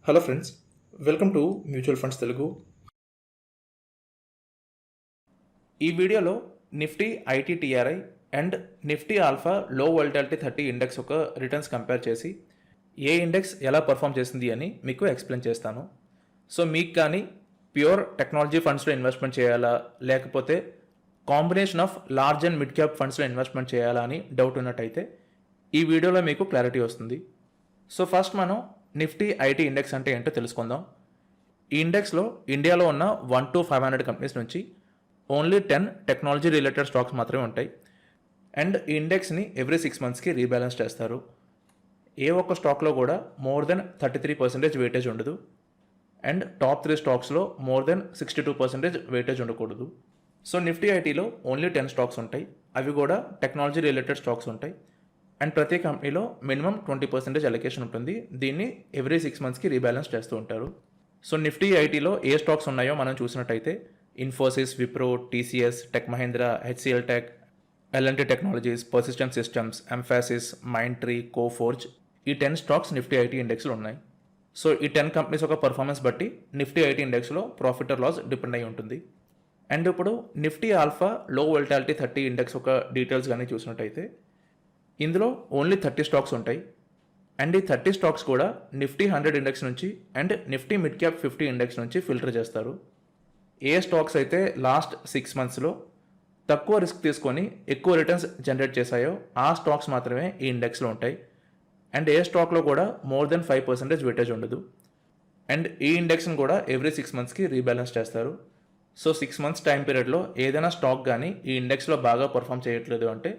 Hello friends, welcome to mutual funds Telugu. ఈ వీడియోలో Nifty ఐటీటీఆర్ఐ and Nifty Alpha Low Volatility 30 index ఒక returns compare చేసి ఏ index ఎలా perform చేసింది అని మీకు ఎక్స్ప్లెయిన్ చేస్తాను. సో మీకు కానీ ప్యూర్ టెక్నాలజీ ఫండ్స్లో ఇన్వెస్ట్మెంట్ చేయాలా, లేకపోతే combination of large and mid cap ఫండ్స్లో ఇన్వెస్ట్మెంట్ చేయాలా అని డౌట్ ఉన్నట్టయితే ఈ వీడియోలో మీకు క్లారిటీ వస్తుంది. సో ఫస్ట్ మనం నిఫ్టీ ఐటీ ఇండెక్స్ అంటే ఏంటో తెలుసుకుందాం. ఈ ఇండెక్స్లో ఇండియాలో ఉన్న 1 to 500 కంపెనీస్ నుంచి ఓన్లీ 10 టెక్నాలజీ రిలేటెడ్ స్టాక్స్ మాత్రమే ఉంటాయి. అండ్ ఈ ఇండెక్స్ని ఎవ్రీ 6 monthsకి రీబ్యాలెన్స్ చేస్తారు. ఏ ఒక్క స్టాక్లో కూడా మోర్ దెన్ 33% వెయిటేజ్ ఉండదు. అండ్ టాప్ 3 స్టాక్స్లో మోర్ దెన్ 62% వెయిటేజ్ ఉండకూడదు. సో నిఫ్టీ ఐటీలో ఓన్లీ 10 స్టాక్స్ ఉంటాయి. అవి కూడా టెక్నాలజీ రిలేటెడ్ స్టాక్స్ ఉంటాయి. అండ్ ప్రతి కంపెనీలో మినిమం 20% అలొకేషన్ ఉంటుంది. దీన్ని ఎవ్రీ 6 monthsకి రీబ్యాలెన్స్ చేస్తూ ఉంటారు. సో నిఫ్టీ ఐటీలో ఏ స్టాక్స్ ఉన్నాయో మనం చూసినట్టయితే ఇన్ఫోసిస్, విప్రో, టీసీఎస్, టెక్ మహీంద్రా, హెచ్సిఎల్ టెక్, ఎల్ఎన్టీ టెక్నాలజీస్, పర్సిస్టెంట్ సిస్టమ్స్, ఎంఫాసిస్, మైండ్ట్రీ, కోఫోర్జ్, ఈ 10 స్టాక్స్ నిఫ్టీ ఐటీ ఇండెక్స్లో ఉన్నాయి. సో ఈ 10 కంపెనీస్ ఒక పర్ఫార్మెన్స్ బట్టి నిఫ్టీ ఐటీ ఇండెక్స్లో ప్రాఫిట్ ఆర్ లాస్ డిపెండ్ అయి ఉంటుంది. అండ్ ఇప్పుడు Nifty Alpha Low Volatility 30 index ఒక డీటెయిల్స్ కానీ చూసినట్టయితే ఇందులో ఓన్లీ 30 స్టాక్స్ ఉంటాయి. అండ్ ఈ 30 స్టాక్స్ కూడా నిఫ్టీ 100 ఇండెక్స్ నుంచి and Nifty mid cap 50 index నుంచి ఫిల్టర్ చేస్తారు. ఏ స్టాక్స్ అయితే లాస్ట్ 6 monthsలో తక్కువ రిస్క్ తీసుకొని ఎక్కువ రిటర్న్స్ జనరేట్ చేశాయో ఆ స్టాక్స్ మాత్రమే ఈ ఇండెక్స్లో ఉంటాయి. అండ్ ఏ స్టాక్లో కూడా మోర్ దెన్ 5% వెయిటేజ్ ఉండదు. అండ్ ఈ ఇండెక్స్ని కూడా ఎవ్రీ 6 monthsకి రీబ్యాలెన్స్ చేస్తారు. సో 6 months టైం పీరియడ్లో ఏదైనా స్టాక్ కానీ ఈ ఇండెక్స్లో బాగా పర్ఫామ్ చేయట్లేదు అంటే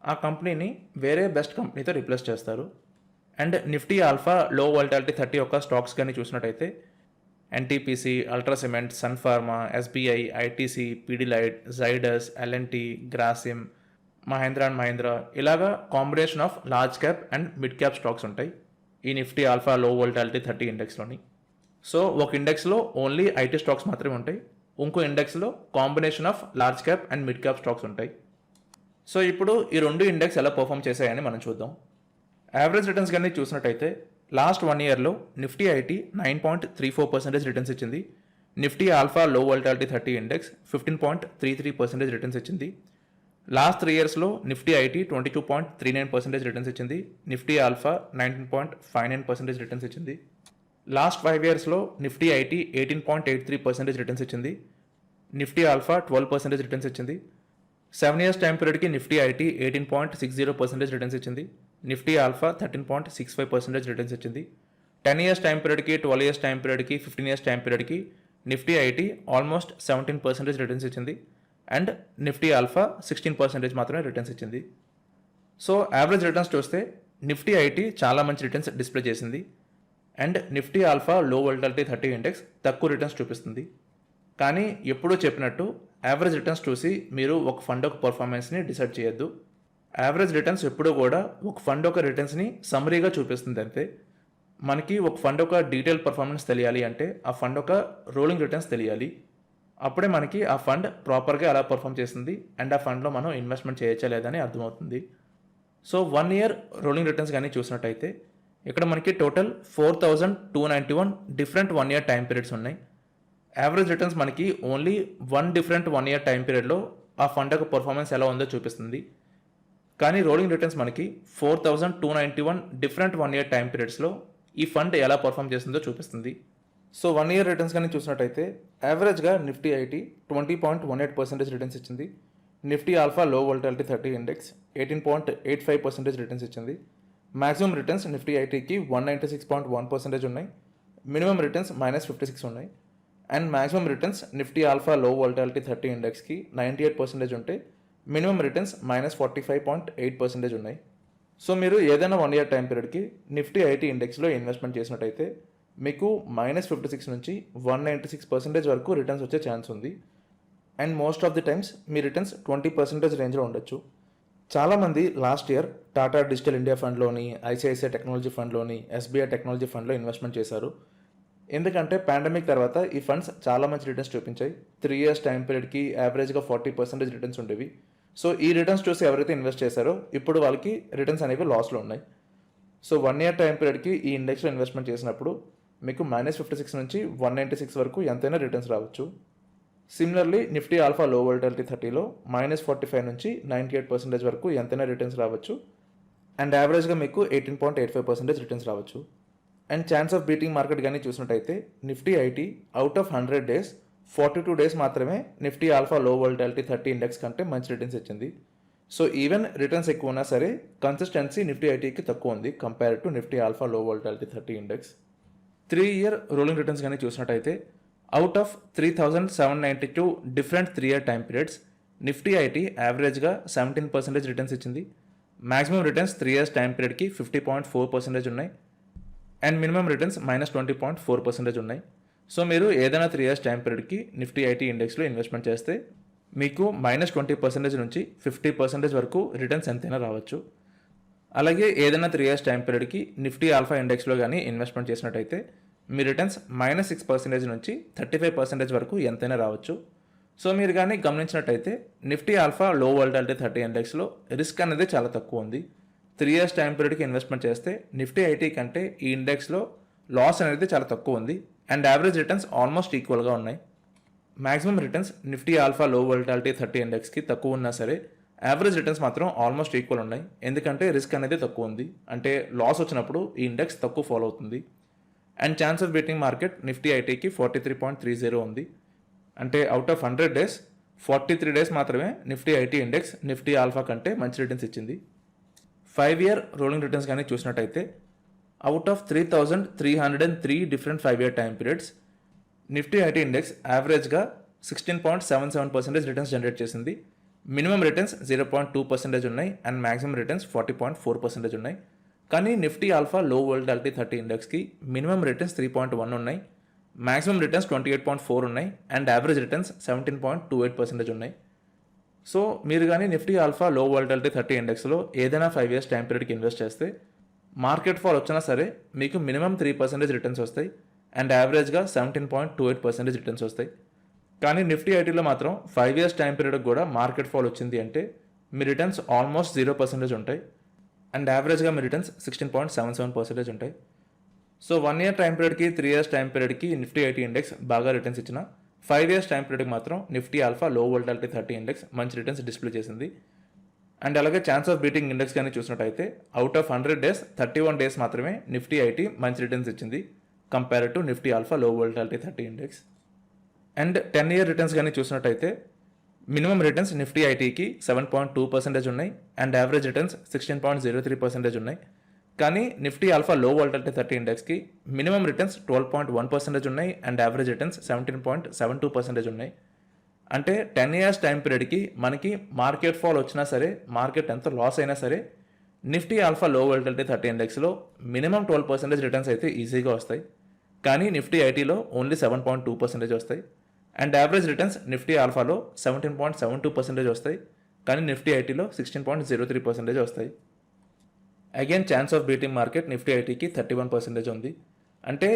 ఆ కంపెనీని వేరే బెస్ట్ కంపెనీతో రీప్లేస్ చేస్తారు. And Nifty Alpha Low Volatility 30 యొక్క స్టాక్స్ కానీ చూసినట్టయితే NTPC, Ultra Cement, Sun Pharma, SBI, ITC, Pidilite, Zydus, LNT, Grasim, Mahindra and Mahindra, ఇలాగా combination of large cap and mid cap stocks ఉంటాయి ఈ నిఫ్టీ ఆల్ఫా లో వోల్టాలిటీ 30 ఇండెక్స్లోని. సో ఒక ఇండెక్స్లో ఓన్లీ ఐటీ స్టాక్స్ మాత్రమే ఉంటాయి. ఇంకో ఇండెక్స్లో combination of large cap and mid cap stocks ఉంటాయి. సో ఇప్పుడు ఈ రెండు ఇండెక్స్ ఎలా పర్ఫామ్ చేశాయని మనం చూద్దాం. యావరేజ్ రిటర్న్స్ కానీ చూసినట్టయితే లాస్ట్ 1 yearలో నిఫ్టీ ఐటీ 9.34% రిటర్న్స్ ఇచ్చింది. Nifty Alpha Low Volatility 30 index 15.33% returns ఇచ్చింది. లాస్ట్ 3 yearsలో నిఫ్టీ ఐటీ 22.39% రిటర్న్స్ ఇచ్చింది. నిఫ్టీ ఆల్ఫా 19.59% రిటర్న్స్ ఇచ్చింది. లాస్ట్ 5 yearsలో నిఫ్టీ ఐటీ 18.83% రిటర్న్స్ ఇచ్చింది. నిఫ్టీ ఆల్ఫా 12% రిటర్న్స్ ఇచ్చింది. 7 years టైం పీరియడ్కి నిఫ్టీ ఐటీ 18.60% రిటర్న్స్ ఇచ్చింది. నిఫ్టీ ఆల్ఫా 13.65% రిటర్న్స్ ఇచ్చింది. 10 years టైం పీరియడ్కి, 12 years టైం పీరియడ్కి, 15 years టైం పీరియడ్కి నిఫ్టీ ఐటీ ఆల్మోస్ట్ 17% రిటర్న్స్ ఇచ్చింది. అండ్ నిఫ్టీ ఆల్ఫా 16% మాత్రమే రిటర్న్స్ ఇచ్చింది. సో యావరేజ్ రిటర్న్స్ చూస్తే నిఫ్టీ ఐటీ చాలా మంచి రిటర్న్స్ డిస్ప్లే చేసింది. And Nifty Alpha Low Volatility 30 index తక్కువ రిటర్న్స్ చూపిస్తుంది. కానీ ఎప్పుడూ చెప్పినట్టు యావరేజ్ రిటర్న్స్ చూసి మీరు ఒక ఫండ్ ఒక పర్ఫార్మెన్స్ని డిసైడ్ చేయొద్దు. యావరేజ్ రిటర్న్స్ ఎప్పుడూ కూడా ఒక ఫండ్ ఒక రిటర్న్స్ని సమరీగా చూపిస్తుంది అంతే. మనకి ఒక ఫండ్ ఒక డీటెయిల్ పర్ఫార్మెన్స్ తెలియాలి అంటే ఆ ఫండ్ ఒక రోలింగ్ రిటర్న్స్ తెలియాలి. అప్పుడే మనకి ఆ ఫండ్ ప్రాపర్గా ఎలా పర్ఫామ్ చేస్తుంది అండ్ ఆ ఫండ్లో మనం ఇన్వెస్ట్మెంట్ చేయొచ్చా లేదని అర్థమవుతుంది. సో 1 year రోలింగ్ రిటర్న్స్ కానీ చూసినట్టయితే ఇక్కడ మనకి total 4291 different 1 year time periods ఉన్నాయి. యావరేజ్ రిటర్న్స్ మనకి ఓన్లీ 1 డిఫరెంట్ 1 year టైం పీరియడ్లో ఆ ఫండ్ యొక్క పర్ఫార్మెన్స్ ఎలా ఉందో చూపిస్తుంది. కానీ రోలింగ్ రిటర్న్స్ మనకి 4291 డిఫరెంట్ 1 year టైం పీరియడ్స్లో ఈ ఫండ్ ఎలా పర్ఫామ్ చేస్తుందో చూపిస్తుంది. సో 1 year రిటర్న్స్ కానీ చూసినట్టయితే యావరేజ్గా నిఫ్టీ ఐటీ 20.18% రిటర్న్స్ ఇచ్చింది. Nifty Alpha Low Volatility 30 index 18.85% returns ఇచ్చింది. మ్యాక్సిమం రిటర్న్స్ నిఫ్టీ ఐటీకి 196.1% ఉన్నాయి. మినిమం రిటర్న్స్ -56 ఉన్నాయి. And maximum returns Nifty Alpha Low Volatility 30 ఇండెక్స్కి 98% ఉంటే మినిమం రిటర్న్స్ -45.8% ఉన్నాయి. సో మీరు ఏదైనా 1 year టైం పీరియడ్కి నిఫ్టీ ఐటీ ఇండెక్స్లో ఇన్వెస్ట్మెంట్ చేసినట్టయితే మీకు -56 నుంచి 196% వరకు రిటర్న్స్ వచ్చే ఛాన్స్ ఉంది. And most of the times మీ రిటర్న్స్ 20% రేంజ్లో ఉండొచ్చు. చాలామంది last year Tata digital India ఫండ్లోని, ఐసిఐసిఐ టెక్నాలజీ ఫండ్లోని, ఎస్బీఐ టెక్నాలజీ ఫండ్లో ఇన్వెస్ట్మెంట్ చేశారు. ఎందుకంటే పాండమిక్ తర్వాత ఈ ఫండ్స్ చాలా మంచి రిటర్న్స్ చూపించాయి. 3 years టైం పీరియడ్కి యావరేజ్గా 40% రిటర్న్స్ ఉండేవి. సో ఈ రిటర్న్స్ చూసి ఎవరైతే ఇన్వెస్ట్ చేశారో ఇప్పుడు వాళ్ళకి రిటర్న్స్ అనేవి లాస్లో ఉన్నాయి. సో 1 year టైం పీరియడ్కి ఈ ఇండెక్స్లో ఇన్వెస్ట్మెంట్ చేసినప్పుడు మీకు -56 నుంచి 196 వరకు ఎంతైనా రిటర్న్స్ రావచ్చు. Similarly Nifty Alpha Low volatility 30లో -45 నుంచి 98% వరకు ఎంతైనా రిటర్న్స్ రావచ్చు. అండ్ యావరేజ్గా మీకు 18.85% రిటర్న్స్ రావచ్చు. And chance of beating market కానీ చూసినట్టయితే Nifty IT out of 100 days 42 days మాత్రమే Nifty Alpha Low Volatility 30 index కంటే మంచి రిటర్న్స్ ఇచ్చింది. సో ఈవెన్ రిటర్న్స్ ఎక్కువ ఉన్నా సరే కన్సిస్టెన్సీ నిఫ్టీ ఐటీకి తక్కువ ఉంది compare to Nifty Alpha Low Volatility 30 index. 3-year rolling returns కానీ చూసినట్టయితే out of 3,792 different 3-year time periods Nifty IT యావరేజ్గా 17% రిటర్న్స్ ఇచ్చింది. మ్యాక్సిమం రిటర్న్స్ 3 years టైం పీరియడ్కి 50.4% ఉన్నాయి. అండ్ మినిమం రిటర్న్స్ -20.4% ఉన్నాయి. సో మీరు ఏదైనా 3 years టైం పీరియడ్కి నిఫ్టీ ఐటీ ఇండెక్స్లో ఇన్వెస్ట్మెంట్ చేస్తే మీకు -20% నుంచి 50% వరకు రిటర్న్స్ ఎంతైనా రావచ్చు. అలాగే ఏదైనా 3 years టైం పీరియడ్కి నిఫ్టీ ఆల్ఫా ఇండెక్స్లో కానీ ఇన్వెస్ట్మెంట్ చేసినట్టయితే మీ రిటర్న్స్ -6% నుంచి 35% వరకు ఎంతైనా రావచ్చు. సో మీరు కానీ గమనించినట్టయితే Nifty Alpha Low Volatility 30 ఇండెక్స్లో risk అనేది చాలా తక్కువ ఉంది. 3 years టైం పీరియడ్కి ఇన్వెస్ట్మెంట్ చేస్తే నిఫ్టీ ఐటీ కంటే ఈ ఇండెక్స్లో లాస్ అనేది చాలా తక్కువ ఉంది. అండ్ యావరేజ్ రిటర్న్స్ ఆల్మోస్ట్ ఈక్వల్గా ఉన్నాయి. Maximum returns Nifty Alpha Low Volatility 30 ఇండెక్స్కి తక్కువ ఉన్నా సరే యావరేజ్ రిటర్న్స్ మాత్రం ఆల్మోస్ట్ ఈక్వల్ ఉన్నాయి. ఎందుకంటే రిస్క్ అనేది తక్కువ ఉంది. అంటే లాస్ వచ్చినప్పుడు ఈ ఇండెక్స్ తక్కువ ఫాలో అవుతుంది. And chance of beating market Nifty ఐటీకి 43.30 ఉంది. అంటే అవుట్ ఆఫ్ 100 డేస్ 43 డేస్ మాత్రమే Nifty IT index Nifty Alpha కంటే మంచి రిటర్న్స్ ఇచ్చింది. 5-year రోలింగ్ రిటర్న్స్ కానీ చూసినట్టయితే out of 3,303 different 5-year time periods Nifty IT index యావరేజ్గా 16.77% రిటర్న్స్ జనరేట్ చేసింది. మినిమం రిటర్న్స్ 0.2% ఉన్నాయి అండ్ మ్యాక్సిమం రిటర్న్స్ 40.4% ఉన్నాయి. కానీ నిఫ్టీ ఆల్ఫా లో వోల్టాలిటీ 30 ఇండెక్స్కి మినిమం రిటర్న్స్ 3.1 ఉన్నాయి, మ్యాక్సిమం రిటర్న్స్ 28.4 ఉన్నాయి అండ్ యావరేజ్ రిటర్న్స్ 17.28% ఉన్నాయి. సో మీరు కానీ నిఫ్టీ ఆల్ఫా లో వోల్టాలిటీ 30 ఇండెక్స్లో ఏదైనా 5 years టైం పీరియడ్కి ఇన్వెస్ట్ చేస్తే మార్కెట్ ఫాల్ వచ్చినా సరే మీకు మినిమం 3% రిటర్న్స్ వస్తాయి అండ్ యావరేజ్గా 17.28% రిటర్న్స్ వస్తాయి. కానీ నిఫ్టీ ఐటీలో మాత్రం 5 years టైం పీరియడ్కి కూడా మార్కెట్ ఫాల్ వచ్చింది అంటే మీ రిటర్న్స్ ఆల్మోస్ట్ 0% ఉంటాయి అండ్ యావరేజ్గా మీ రిటర్న్స్ 16.77% ఉంటాయి. సో 1 year టైం పీరియడ్కి 3 years టైం పీరియడ్కి నిఫ్టీ ఐటీ ఇండెక్స్ బాగా రిటర్న్స్ ఇచ్చిన 5 years టైం పీరియడ్కి మాత్రం Nifty Alpha Low Volatility 30 index మంచి రిటర్న్స్ డిస్ప్లే చేసింది. అండ్ అలాగే ఛాన్స్ ఆఫ్ బీటింగ్ ఇండెక్స్ కానీ చూసినట్టయితే అవుట్ ఆఫ్ 100 డేస్ 31 డేస్ మాత్రమే నిఫ్టీ ఐటీ మంచి రిటర్న్స్ ఇచ్చింది compare to Nifty Alpha Low Volatility 30 index. And 10-year returns కానీ చూసినట్టయితే మినిమం రిటర్న్స్ నిఫ్టీ ఐటీకి 7.2% ఉన్నాయి అండ్ యావరేజ్ రిటర్న్స్ 16.03% ఉన్నాయి. కానీ నిఫ్టీ ఆల్ఫా లో వోల్టాలిటీ 30 ఇండెక్స్కి మినిమం రిటర్న్స్ 12.1% ఉన్నాయి అండ్ యావరేజ్ రిటర్న్స్ 17.72% ఉన్నాయి. అంటే 10 years టైం పీరియడ్కి మనకి మార్కెట్ ఫాల్ వచ్చినా సరే మార్కెట్ ఎంత లాస్ అయినా సరే నిఫ్టీ ఆల్ఫా లో వోల్టాలిటీ 30 ఇండెక్స్లో మినిమం 12% రిటర్న్స్ అయితే ఈజీగా వస్తాయి. కానీ నిఫ్టీ ఐటీలో ఓన్లీ 7.2% వస్తాయి అండ్ యావరేజ్ రిటర్న్స్ నిఫ్టీ ఆల్ఫాలో 17.72% వస్తాయి కానీ నిఫ్టీ ఐటీలో 16.03% వస్తాయి. Again chance of beating market Nifty ఐటీకి 31% ఉంది. అంటే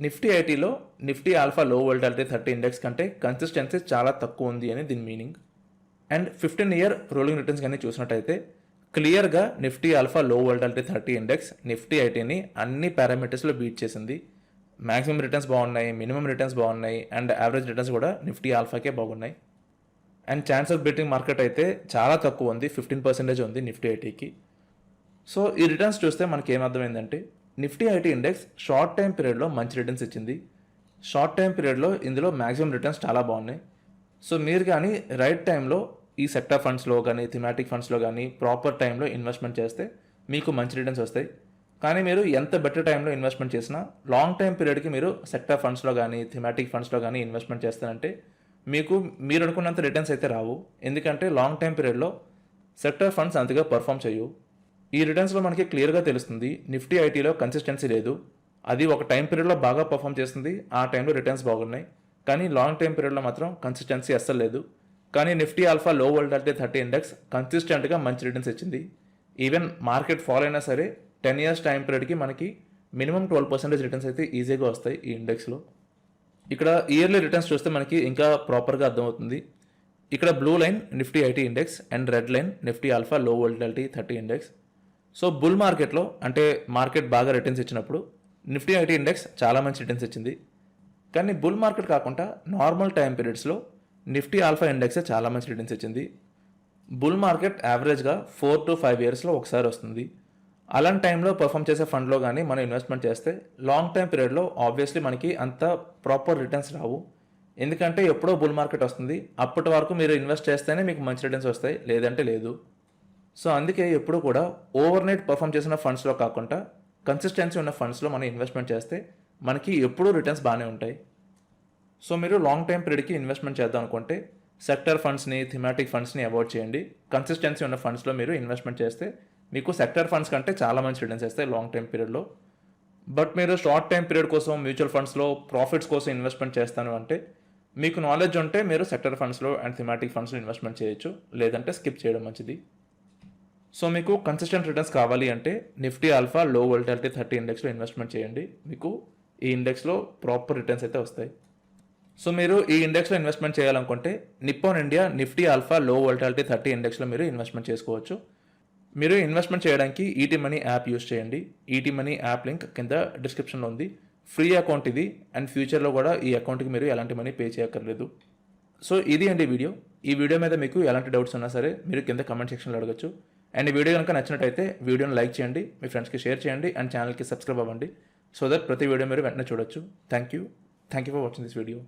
నిఫ్టీ ఐటీలో Nifty Alpha Low Volatility 30 index కంటే కన్సిస్టెన్సీ చాలా తక్కువ ఉంది అని దీని meaning. And 15-year rolling returns కానీ చూసినట్టయితే క్లియర్గా Nifty Alpha Low Volatility 30 index Nifty ఐటీని అన్ని పారామీటర్స్లో బీట్ చేసింది. మ్యాక్సిమం రిటర్న్స్ బాగున్నాయి, మినిమం రిటర్న్స్ బాగున్నాయి అండ్ యావరేజ్ రిటర్న్స్ కూడా నిఫ్టీ ఆల్ఫాకే బాగున్నాయి. And chance of beating market అయితే చాలా తక్కువ ఉంది, 15% ఉంది నిఫ్టీ ఐటీకి. సో ఈ రిటర్న్స్ చూస్తే మనకి ఏమర్థమైందంటే Nifty IT index short time పీరియడ్లో మంచి రిటర్న్స్ ఇచ్చింది. షార్ట్ టైం పీరియడ్లో ఇందులో మ్యాక్సిమం రిటర్న్స్ చాలా బాగున్నాయి. సో మీరు కానీ రైట్ టైంలో ఈ సెక్టర్ ఫండ్స్లో కానీ థిమాటిక్ ఫండ్స్లో కానీ ప్రాపర్ టైంలో ఇన్వెస్ట్మెంట్ చేస్తే మీకు మంచి రిటర్న్స్ వస్తాయి. కానీ మీరు ఎంత బెటర్ టైంలో ఇన్వెస్ట్మెంట్ చేసినా లాంగ్ టైం పీరియడ్కి మీరు సెక్టర్ ఫండ్స్లో కానీ థిమాటిక్ ఫండ్స్లో కానీ ఇన్వెస్ట్మెంట్ చేస్తారంటే మీరు అనుకున్నంత రిటర్న్స్ అయితే రావు. ఎందుకంటే లాంగ్ టైం పీరియడ్లో సెక్టర్ ఫండ్స్ అంతగా పర్ఫామ్ చేయవు. ఈ రిటర్న్స్లో మనకి క్లియర్గా తెలుస్తుంది నిఫ్టీ ఐటీలో కన్సిస్టెన్సీ లేదు. అది ఒక టైం పీరియడ్లో బాగా పర్ఫామ్ చేస్తుంది, ఆ టైంలో రిటర్న్స్ బాగున్నాయి. కానీ లాంగ్ టైం పీరియడ్లో మాత్రం కన్సిస్టెన్సీ అస్సలు లేదు. కానీ Nifty Alpha Low Volatility 30 index కన్సిస్టెంట్గా మంచి రిటర్న్స్ ఇచ్చింది. ఈవెన్ మార్కెట్ ఫాల్ అయినా సరే 10 years టైం పీరియడ్కి మనకి మినిమం 12% రిటర్న్స్ అయితే ఈజీగా వస్తాయి ఈ ఇండెక్స్లో. ఇక్కడ ఇయర్లీ రిటర్న్స్ చూస్తే మనకి ఇంకా ప్రాపర్గా అర్థమవుతుంది. ఇక్కడ blue line Nifty IT index and red line Nifty Alpha Low Volatility 30 index. So bull మార్కెట్లో అంటే మార్కెట్ బాగా రిటర్న్స్ ఇచ్చినప్పుడు నిఫ్టీ ఐటీ ఇండెక్స్ చాలా మంచి రిటర్న్స్ ఇచ్చింది. కానీ బుల్ మార్కెట్ కాకుండా నార్మల్ టైం పీరియడ్స్లో నిఫ్టీ ఆల్ఫా ఇండెక్సే చాలా మంచి రిటర్న్స్ ఇచ్చింది. బుల్ మార్కెట్ యావరేజ్గా 4 to 5 ఇయర్స్లో ఒకసారి వస్తుంది. అలాంటి టైంలో పర్ఫామ్ చేసే ఫండ్లో కానీ మనం ఇన్వెస్ట్మెంట్ చేస్తే లాంగ్ టైం పీరియడ్లో ఆబ్వియస్లీ మనకి అంత ప్రాపర్ రిటర్న్స్ రావు. ఎందుకంటే ఎప్పుడో బుల్ మార్కెట్ వస్తుంది, అప్పటి వరకు మీరు ఇన్వెస్ట్ చేస్తేనే మీకు మంచి రిటర్న్స్ వస్తాయి, లేదంటే లేదు. సో అందుకే ఎప్పుడు కూడా ఓవర్ నైట్ పర్ఫామ్ చేసిన ఫండ్స్లో కాకుండా కన్సిస్టెన్సీ ఉన్న ఫండ్స్లో మనం ఇన్వెస్ట్మెంట్ చేస్తే మనకి ఎప్పుడూ రిటర్న్స్ బాగానే ఉంటాయి. సో మీరు లాంగ్ టైం పీరియడ్కి ఇన్వెస్ట్మెంట్ చేద్దాం అనుకుంటే సెక్టర్ ఫండ్స్ని, థిమాటిక్ ఫండ్స్ని అవాయిడ్ చేయండి. కన్సిస్టెన్సీ ఉన్న ఫండ్స్లో మీరు ఇన్వెస్ట్మెంట్ చేస్తే మీకు సెక్టర్ ఫండ్స్ కంటే చాలా మంచి రిటర్న్స్ వస్తాయి లాంగ్ టైం పీరియడ్లో. బట్ మీరు షార్ట్ టైం పీరియడ్ కోసం మ్యూచువల్ ఫండ్స్లో ప్రాఫిట్స్ కోసం ఇన్వెస్ట్మెంట్ చేస్తాను అంటే మీకు నాలెడ్జ్ ఉంటే మీరు సెక్టర్ ఫండ్స్లో అండ్ థిమాటిక్ ఫండ్స్లో ఇన్వెస్ట్మెంట్ చేయొచ్చు, లేదంటే స్కిప్ చేయడం మంచిది. సో మీకు కన్సిస్టెంట్ రిటర్న్స్ కావాలి అంటే Nifty Alpha Low Volatility 30 ఇండెక్స్లో investment చేయండి. మీకు ఈ ఇండెక్స్లో ప్రాపర్ రిటర్న్స్ అయితే వస్తాయి. సో మీరు ఈ ఇండెక్స్లో ఇన్వెస్ట్మెంట్ చేయాలనుకుంటే Nippon India Nifty Alpha Low Volatility 30 ఇండెక్స్లో మీరు ఇన్వెస్ట్మెంట్ చేసుకోవచ్చు. మీరు ఇన్వెస్ట్మెంట్ చేయడానికి ఈటీ మనీ యాప్ యూస్ చేయండి. ఈటీ మనీ యాప్ లింక్ కింద డిస్క్రిప్షన్లో ఉంది. ఫ్రీ అకౌంట్ ఇది, అండ్ ఫ్యూచర్లో కూడా ఈ అకౌంట్కి మీరు ఎలాంటి మనీ పే చేయక్కర్లేదు. సో ఇది అండి వీడియో. ఈ వీడియో మీద మీకు ఎలాంటి డౌట్స్ ఉన్నా సరే మీరు కింద కమెంట్ సెక్షన్లో అడగచ్చు. అండ్ ఈ వీడియో కనుక నచ్చినట్టయితే వీడియోని లైక్ చేయండి, మీ ఫ్రెండ్స్కి షేర్ చేయండి, అండ్ ఛానల్కి సబ్స్క్రైబ్ అవ్వండి సో దట్ ప్రతి వీడియో మీరు వెంటనే చూడొచ్చు. Thank you for watching this video.